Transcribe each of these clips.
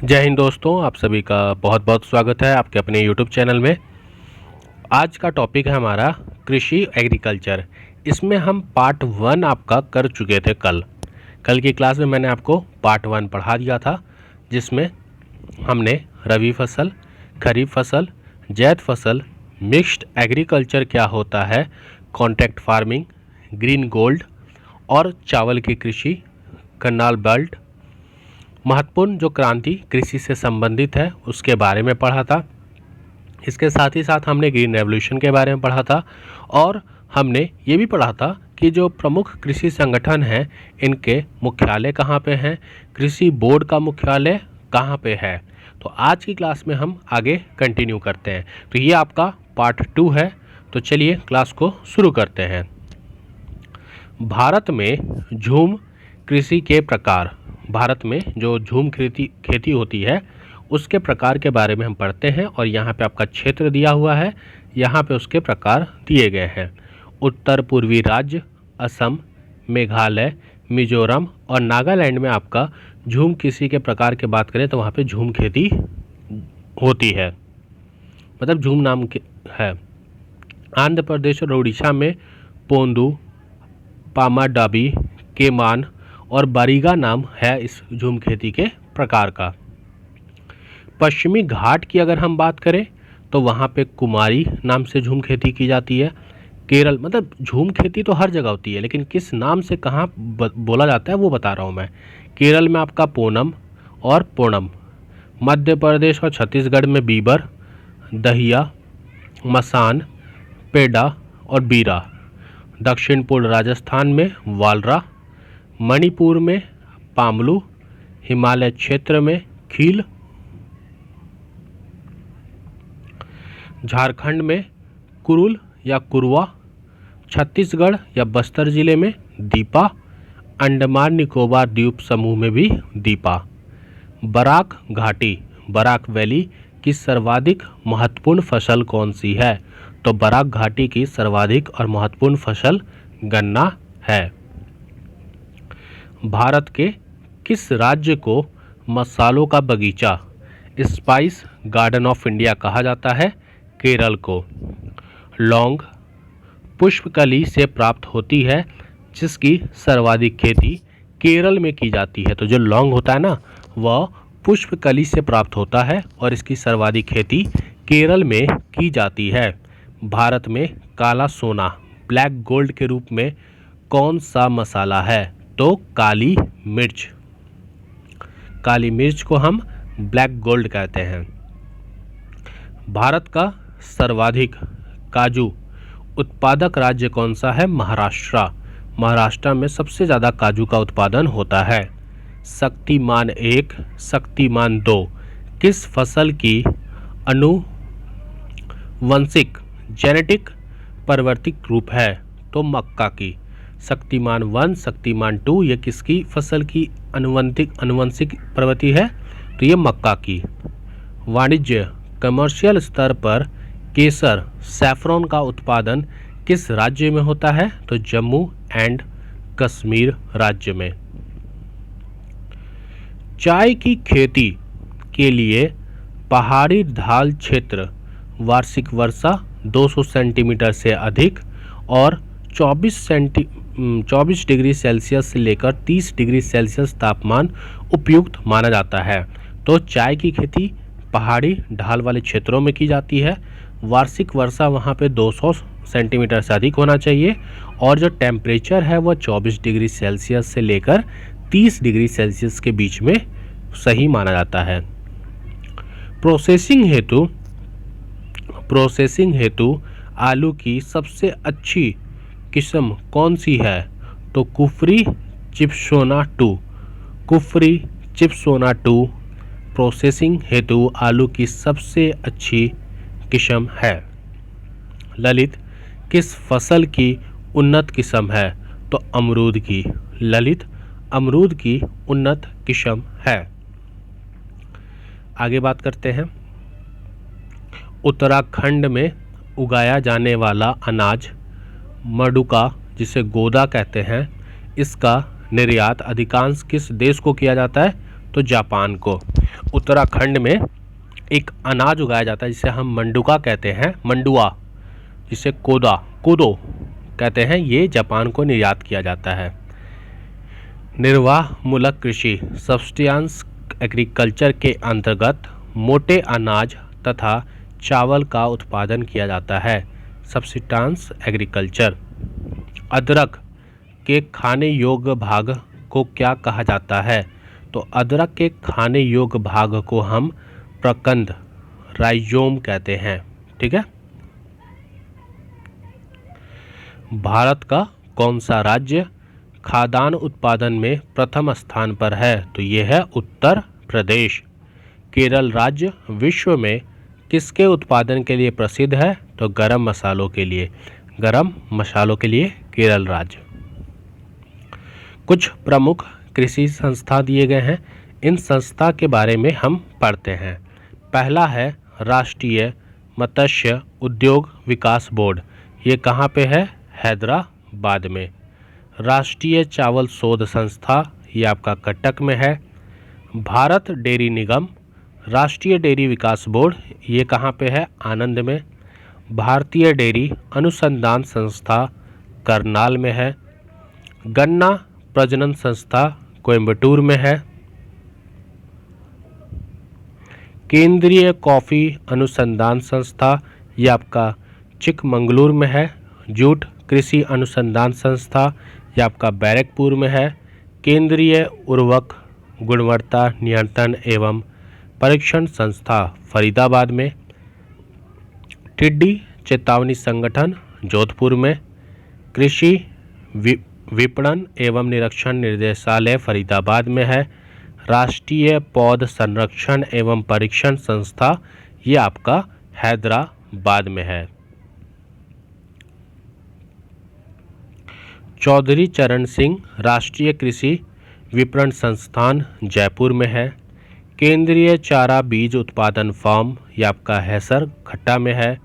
जय हिंद दोस्तों, आप सभी का बहुत बहुत स्वागत है आपके अपने YouTube चैनल में। आज का टॉपिक है हमारा कृषि एग्रीकल्चर। इसमें हम पार्ट 1 आपका कर चुके थे। कल की क्लास में मैंने आपको पार्ट 1 पढ़ा दिया था, जिसमें हमने रबी फसल, खरीफ फसल, ज़ैद फसल, मिक्स्ड एग्रीकल्चर क्या होता है, कॉन्ट्रैक्ट फार्मिंग, ग्रीन गोल्ड और चावल की कृषि, करनाल बेल्ट, महत्वपूर्ण जो क्रांति कृषि से संबंधित है उसके बारे में पढ़ा था। इसके साथ ही साथ हमने ग्रीन रेवोल्यूशन के बारे में पढ़ा था और हमने ये भी पढ़ा था कि जो प्रमुख कृषि संगठन हैं इनके मुख्यालय कहाँ पे हैं, कृषि बोर्ड का मुख्यालय कहाँ पे है। तो आज की क्लास में हम आगे कंटिन्यू करते हैं। तो ये आपका पार्ट 2 है। तो चलिए क्लास को शुरू करते हैं। भारत में झूम कृषि के प्रकार, भारत में जो झूम खेती होती है उसके प्रकार के बारे में हम पढ़ते हैं। और यहाँ पे आपका क्षेत्र दिया हुआ है, यहाँ पे उसके प्रकार दिए गए हैं। उत्तर पूर्वी राज्य असम, मेघालय, मिजोरम और नागालैंड में आपका झूम कृषि के प्रकार की बात करें तो वहाँ पे झूम खेती होती है, मतलब झूम नाम के है। आंध्र प्रदेश और उड़ीसा में पोंदू, पामाडाबी, केमान और बारीगा नाम है इस झूम खेती के प्रकार का। पश्चिमी घाट की अगर हम बात करें तो वहाँ पे कुमारी नाम से झूम खेती की जाती है। केरल, मतलब झूम खेती तो हर जगह होती है लेकिन किस नाम से कहाँ बोला जाता है वो बता रहा हूँ मैं। केरल में आपका पोनम और पोणम, मध्य प्रदेश और छत्तीसगढ़ में बीबर, दहिया, मसान, पेडा और बीरा, दक्षिण पूर्व राजस्थान में वालरा, मणिपुर में पामलू, हिमालय क्षेत्र में खील, झारखंड में कुरुल या कुरवा, छत्तीसगढ़ या बस्तर जिले में दीपा, अंडमान निकोबार द्वीप समूह में भी दीपा। बराक घाटी, बराक वैली की सर्वाधिक महत्वपूर्ण फसल कौन सी है? तो बराक घाटी की सर्वाधिक और महत्वपूर्ण फसल गन्ना है। भारत के किस राज्य को मसालों का बगीचा, स्पाइस गार्डन ऑफ इंडिया कहा जाता है? केरल को। लौंग पुष्पकली से प्राप्त होती है जिसकी सर्वाधिक खेती केरल में की जाती है। तो जो लौंग होता है ना वह पुष्पकली से प्राप्त होता है और इसकी सर्वाधिक खेती केरल में की जाती है। भारत में काला सोना, ब्लैक गोल्ड के रूप में कौन सा मसाला है? तो काली मिर्च। काली मिर्च को हम ब्लैक गोल्ड कहते हैं। भारत का सर्वाधिक काजू उत्पादक राज्य कौन सा है? महाराष्ट्र। महाराष्ट्र में सबसे ज़्यादा काजू का उत्पादन होता है। शक्तिमान 1, शक्तिमान 2 किस फसल की आनुवंशिक जेनेटिक परिवर्तित रूप है? तो मक्का की। शक्तिमान 1, शक्तिमान 2 ये किसकी फसल की आनुवंशिक प्रवृत्ति है? तो ये मक्का की। वाणिज्य कमर्शियल स्तर पर केसर, सैफरॉन का उत्पादन किस राज्य में होता है? तो जम्मू एंड कश्मीर राज्य में। चाय की खेती के लिए पहाड़ी ढाल क्षेत्र वार्षिक वर्षा 200 सेंटीमीटर से अधिक और 24 डिग्री सेल्सियस से लेकर 30 डिग्री सेल्सियस तापमान उपयुक्त माना जाता है। तो चाय की खेती पहाड़ी ढाल वाले क्षेत्रों में की जाती है। वार्षिक वर्षा वहाँ पे 200 सेंटीमीटर से अधिक होना चाहिए और जो टेम्परेचर है वह 24 डिग्री सेल्सियस से लेकर 30 डिग्री सेल्सियस के बीच में सही माना जाता है। प्रोसेसिंग हेतु आलू की सबसे अच्छी किस्म कौन सी है? तो कुफरी चिप्सोना 2। कुफरी चिप्सोना 2 प्रोसेसिंग हेतु आलू की सबसे अच्छी किस्म है। ललित किस फसल की उन्नत किस्म है? तो अमरूद की। ललित अमरूद की उन्नत किस्म है। आगे बात करते हैं। उत्तराखंड में उगाया जाने वाला अनाज मडुका, जिसे गोदा कहते हैं, इसका निर्यात अधिकांश किस देश को किया जाता है? तो जापान को। उत्तराखंड में एक अनाज उगाया जाता है जिसे हम मंडुका कहते हैं, मंडुआ, जिसे कोदो कहते हैं। ये जापान को निर्यात किया जाता है। निर्वाह मूलक कृषि सब्सिस्टेंस एग्रीकल्चर के अंतर्गत मोटे अनाज तथा चावल का उत्पादन किया जाता है। Subsistence agriculture. अदरक के खाने योग्य भाग को क्या कहा जाता है? तो अदरक के खाने योग्य भाग को हम प्रकंद, राइजोम कहते हैं। ठीक है। भारत का कौन सा राज्य खाद्यान्न उत्पादन में प्रथम स्थान पर है? तो यह है उत्तर प्रदेश। केरल राज्य विश्व में किसके उत्पादन के लिए प्रसिद्ध है? तो गरम मसालों के लिए। गरम मसालों के लिए केरल राज्य। कुछ प्रमुख कृषि संस्था दिए गए हैं, इन संस्था के बारे में हम पढ़ते हैं। पहला है राष्ट्रीय मत्स्य उद्योग विकास बोर्ड। ये कहाँ पे है? हैदराबाद में। राष्ट्रीय चावल शोध संस्था, ये आपका कटक में है। भारत डेयरी निगम। राष्ट्रीय डेयरी विकास बोर्ड, ये कहाँ पे है? आनंद में। भारतीय डेयरी अनुसंधान संस्था करनाल में है। गन्ना प्रजनन संस्था कोयम्बटूर में है। केंद्रीय कॉफ़ी अनुसंधान संस्था, ये आपका चिकमंगलुरु में है। जूट कृषि अनुसंधान संस्था, ये आपका बैरकपुर में है। केंद्रीय उर्वरक गुणवत्ता नियंत्रण एवं परीक्षण संस्था फरीदाबाद में। टिड्डी चेतावनी संगठन जोधपुर में। कृषि विपणन एवं निरीक्षण निर्देशालय फरीदाबाद में है। राष्ट्रीय पौध संरक्षण एवं परीक्षण संस्था, ये आपका हैदराबाद में है। चौधरी चरण सिंह राष्ट्रीय कृषि विपणन संस्थान जयपुर में है। केंद्रीय चारा बीज उत्पादन फार्म, ये आपका हैसर खट्टा में है।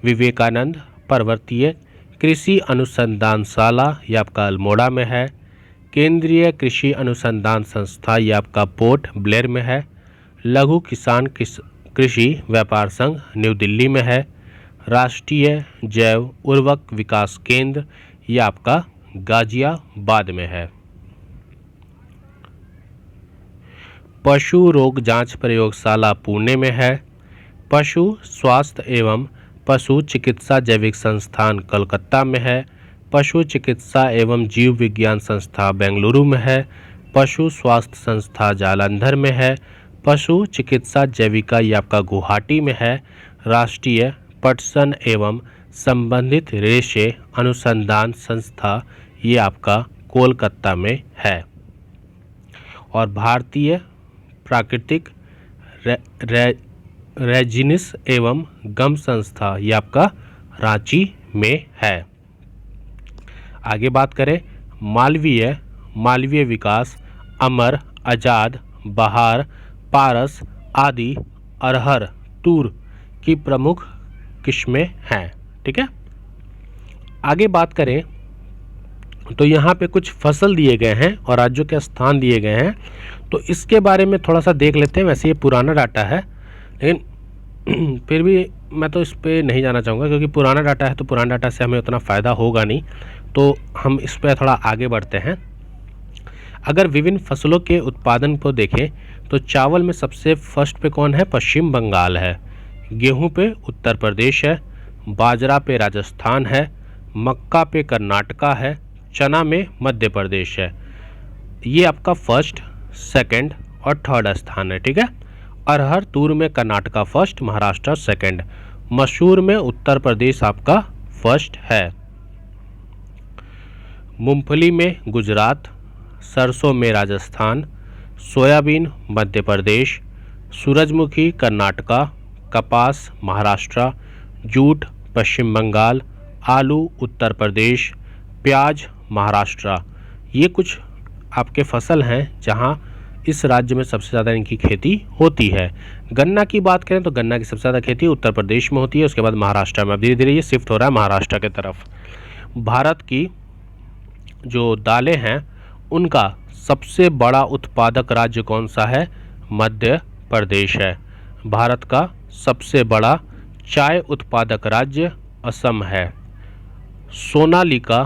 विवेकानंद पर्वतीय कृषि अनुसंधानशाला, ये आपका अल्मोड़ा में है। केंद्रीय कृषि अनुसंधान संस्था, ये आपका पोर्ट ब्लेयर में है। लघु किसान कृषि व्यापार संघ न्यू दिल्ली में है। राष्ट्रीय जैव उर्वरक विकास केंद्र, ये आपका गाजियाबाद में है। पशु रोग जांच प्रयोगशाला पुणे में है। पशु स्वास्थ्य एवं पशु चिकित्सा जैविक संस्थान कलकत्ता में है। पशु चिकित्सा एवं जीव विज्ञान संस्था बेंगलुरु में है। पशु स्वास्थ्य संस्था जालंधर में है। पशु चिकित्सा जैविका, ये आपका गुवाहाटी में है। राष्ट्रीय पटसन एवं संबंधित रेशे अनुसंधान संस्था, ये आपका कोलकाता में है। और भारतीय प्राकृतिक रेजिनिस एवं गम संस्था, ये आपका रांची में है। आगे बात करें मालवीय विकास, अमर, आजाद, बहार, पारस आदि अरहर, तूर की प्रमुख किस्में हैं। ठीक है। आगे बात करें तो यहाँ पे कुछ फसल दिए गए हैं और राज्यों के स्थान दिए गए हैं, तो इसके बारे में थोड़ा सा देख लेते हैं। वैसे ये पुराना डाटा है, लेकिन फिर भी मैं तो इस पर नहीं जाना चाहूँगा, क्योंकि पुराना डाटा है तो पुराना डाटा से हमें उतना फ़ायदा होगा नहीं, तो हम इस पर थोड़ा आगे बढ़ते हैं। अगर विभिन्न फसलों के उत्पादन को देखें तो चावल में सबसे फर्स्ट पे कौन है? पश्चिम बंगाल है। गेहूं पे उत्तर प्रदेश है। बाजरा पे राजस्थान है। मक्का पे कर्नाटका है। चना में मध्य प्रदेश है। ये आपका फर्स्ट, सेकंड और थर्ड स्थान है। ठीक है। अरहर तूर में कर्नाटका फर्स्ट, महाराष्ट्र सेकंड। मसूर में उत्तर प्रदेश आपका फर्स्ट है। मूंगफली में गुजरात, सरसों में राजस्थान, सोयाबीन मध्य प्रदेश, सूरजमुखी कर्नाटका, कपास महाराष्ट्र, जूट पश्चिम बंगाल, आलू उत्तर प्रदेश, प्याज महाराष्ट्र। ये कुछ आपके फसल हैं जहां इस राज्य में सबसे ज़्यादा इनकी खेती होती है। गन्ना की बात करें तो गन्ना की सबसे ज़्यादा खेती उत्तर प्रदेश में होती है, उसके बाद महाराष्ट्र में। अब धीरे धीरे ये शिफ्ट हो रहा है महाराष्ट्र के तरफ। भारत की जो दालें हैं उनका सबसे बड़ा उत्पादक राज्य कौन सा है? मध्य प्रदेश है। भारत का सबसे बड़ा चाय उत्पादक राज्य असम है। सोनालिका,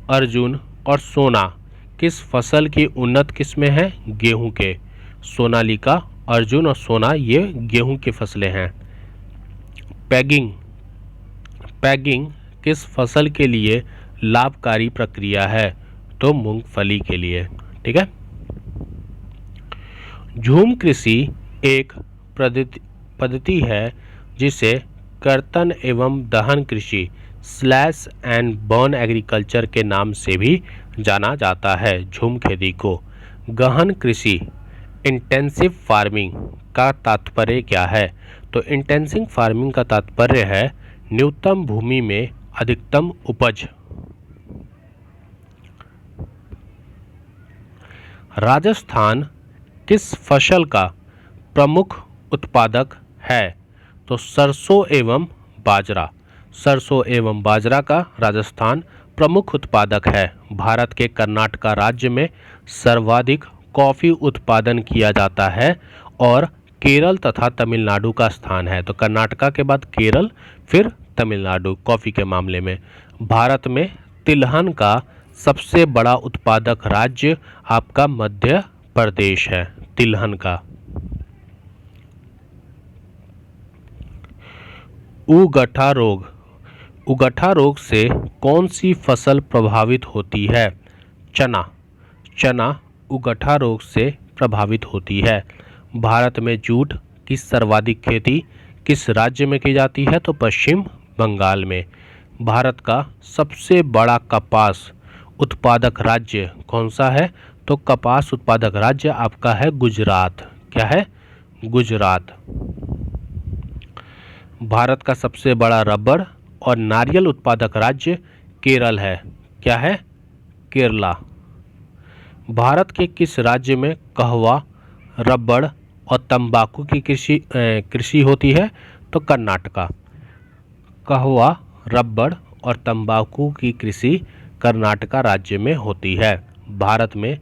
अर्जुन और सोना किस फसल की उन्नत किस्में हैं? गेहूं के। सोनालिका, अर्जुन और सोना ये गेहूं की फसलें हैं। पैगिंग, पैगिंग किस फसल के लिए लाभकारी प्रक्रिया है? तो मूंगफली के लिए। ठीक है। झूम कृषि एक पद्धति है जिसे कर्तन एवं दहन कृषि स्लैश एंड बर्न एग्रीकल्चर के नाम से भी जाना जाता है। झूम खेती को गहन कृषि इंटेंसिव फार्मिंग का तात्पर्य क्या है? तो इंटेंसिव फार्मिंग का तात्पर्य है न्यूनतम भूमि में अधिकतम उपज। राजस्थान किस फसल का प्रमुख उत्पादक है? तो सरसों एवं बाजरा। सरसों एवं बाजरा का राजस्थान प्रमुख उत्पादक है। भारत के कर्नाटक राज्य में सर्वाधिक कॉफ़ी उत्पादन किया जाता है और केरल तथा तमिलनाडु का स्थान है। तो कर्नाटक के बाद केरल, फिर तमिलनाडु कॉफ़ी के मामले में। भारत में तिलहन का सबसे बड़ा उत्पादक राज्य आपका मध्य प्रदेश है। तिलहन का। उगठा रोग, उगठा रोग से कौन सी फसल प्रभावित होती है? चना। चना उगठा रोग से प्रभावित होती है। भारत में जूट की सर्वाधिक खेती किस राज्य में की जाती है? तो पश्चिम बंगाल में। भारत का सबसे बड़ा कपास उत्पादक राज्य कौन सा है? तो कपास उत्पादक राज्य आपका है गुजरात। क्या है? गुजरात। भारत का सबसे बड़ा रबर और नारियल उत्पादक राज्य केरल है। क्या है? केरला। भारत के किस राज्य में कहवा, रबड़ और तंबाकू की कृषि होती है? तो कर्नाटका। कहवा, रबड़ और तंबाकू की कृषि कर्नाटका राज्य में होती है। भारत में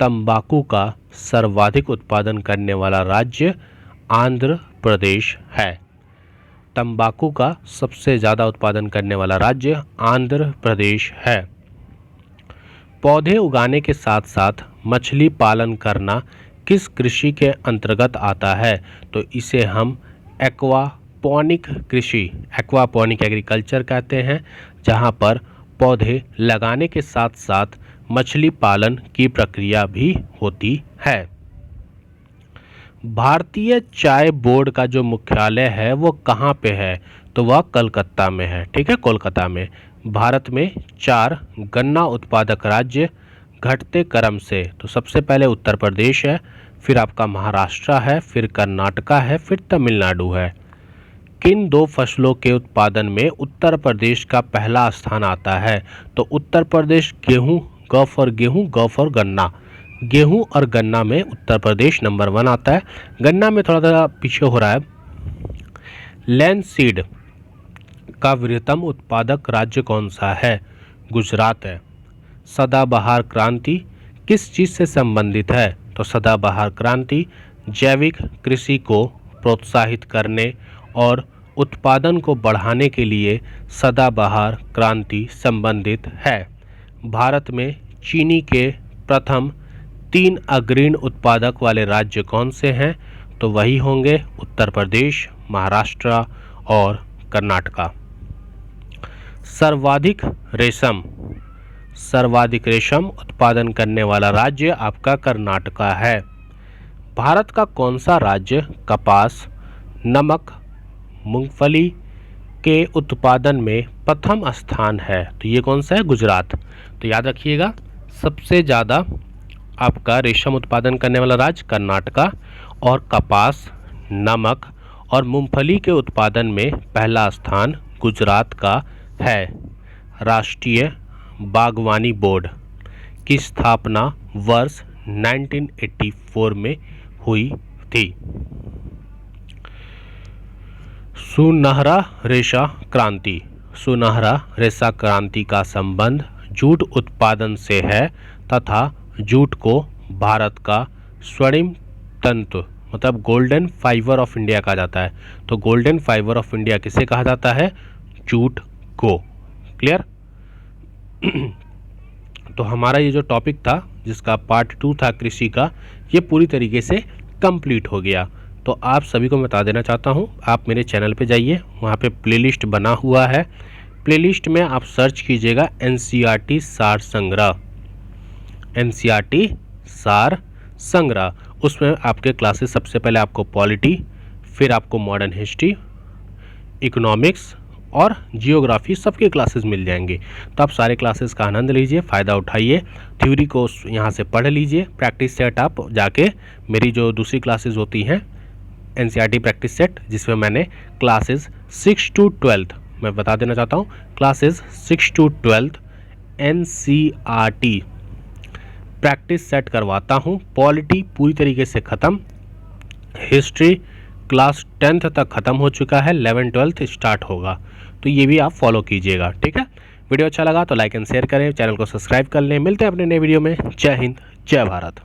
तंबाकू का सर्वाधिक उत्पादन करने वाला राज्य आंध्र प्रदेश है। तंबाकू का सबसे ज़्यादा उत्पादन करने वाला राज्य आंध्र प्रदेश है। पौधे उगाने के साथ साथ मछली पालन करना किस कृषि के अंतर्गत आता है? तो इसे हम एक्वापॉनिक कृषि, एक्वापॉनिक एग्रीकल्चर कहते हैं, जहां पर पौधे लगाने के साथ साथ मछली पालन की प्रक्रिया भी होती है। भारतीय चाय बोर्ड का जो मुख्यालय है वो कहाँ पे है? तो वह कलकत्ता में है। ठीक है, कोलकाता में। भारत में 4 गन्ना उत्पादक राज्य घटते क्रम से, तो सबसे पहले उत्तर प्रदेश है, फिर आपका महाराष्ट्र है, फिर कर्नाटका है, फिर तमिलनाडु है। किन 2 फसलों के उत्पादन में उत्तर प्रदेश का पहला स्थान आता है? तो उत्तर प्रदेश गेहूं, ग फॉर गेहूं, ग फॉर गन्ना। गेहूं और गन्ना में उत्तर प्रदेश नंबर 1 आता है। गन्ना में थोड़ा पीछे हो रहा है। लैंडसीड का वृहत्तम उत्पादक राज्य कौन सा है? गुजरात है। सदाबहार क्रांति किस चीज़ से संबंधित है? तो सदाबहार क्रांति जैविक कृषि को प्रोत्साहित करने और उत्पादन को बढ़ाने के लिए सदाबहार क्रांति संबंधित है। भारत में चीनी के प्रथम 3 अग्रणी उत्पादक वाले राज्य कौन से हैं? तो वही होंगे उत्तर प्रदेश, महाराष्ट्र और कर्नाटका। सर्वाधिक रेशम उत्पादन करने वाला राज्य आपका कर्नाटका है। भारत का कौन सा राज्य कपास, नमक, मूंगफली के उत्पादन में प्रथम स्थान है? तो ये कौन सा है? गुजरात। तो याद रखिएगा, सबसे ज़्यादा आपका रेशम उत्पादन करने वाला राज्य कर्नाटका और कपास, नमक और मूंगफली के उत्पादन में पहला स्थान गुजरात का है। राष्ट्रीय बागवानी बोर्ड की स्थापना वर्ष 1984 में हुई थी। सुनहरा रेशा क्रांति, सुनहरा रेशा क्रांति का संबंध जूट उत्पादन से है तथा जूट को भारत का स्वर्णिम तंतु मतलब गोल्डन फाइबर ऑफ इंडिया कहा जाता है। तो गोल्डन फाइबर ऑफ इंडिया किसे कहा जाता है? जूट को। क्लियर? तो हमारा ये जो टॉपिक था जिसका पार्ट 2 था कृषि का, ये पूरी तरीके से कंप्लीट हो गया। तो आप सभी को बता देना चाहता हूँ, आप मेरे चैनल पे जाइए, वहाँ पे प्लेलिस्ट बना हुआ है। प्लेलिस्ट में आप सर्च कीजिएगा एनसीईआरटी सार संग्रह, एनसीईआरटी सार संग्रह। उसमें आपके क्लासेस सबसे पहले आपको पॉलिटी, फिर आपको मॉडर्न हिस्ट्री, इकोनॉमिक्स और जियोग्राफी सबके क्लासेस मिल जाएंगे। तो आप सारे क्लासेस का आनंद लीजिए, फ़ायदा उठाइए, थ्योरी को यहाँ से पढ़ लीजिए। प्रैक्टिस सेट आप जाके मेरी जो दूसरी क्लासेस होती हैं एनसीईआरटी प्रैक्टिस सेट, जिसमें मैंने क्लासेस 6 to 12, मैं बता देना चाहता हूँ, classes 6 to 12 NCERT practice set करवाता हूँ। पॉलिटी पूरी तरीके से ख़त्म, हिस्ट्री क्लास 10th तक ख़त्म हो चुका है, 11-12 स्टार्ट होगा। तो ये भी आप फॉलो कीजिएगा, ठीक है। वीडियो अच्छा लगा तो लाइक एंड शेयर करें, चैनल को सब्सक्राइब कर लें। मिलते हैं अपने नए वीडियो में। जय हिंद, जय भारत।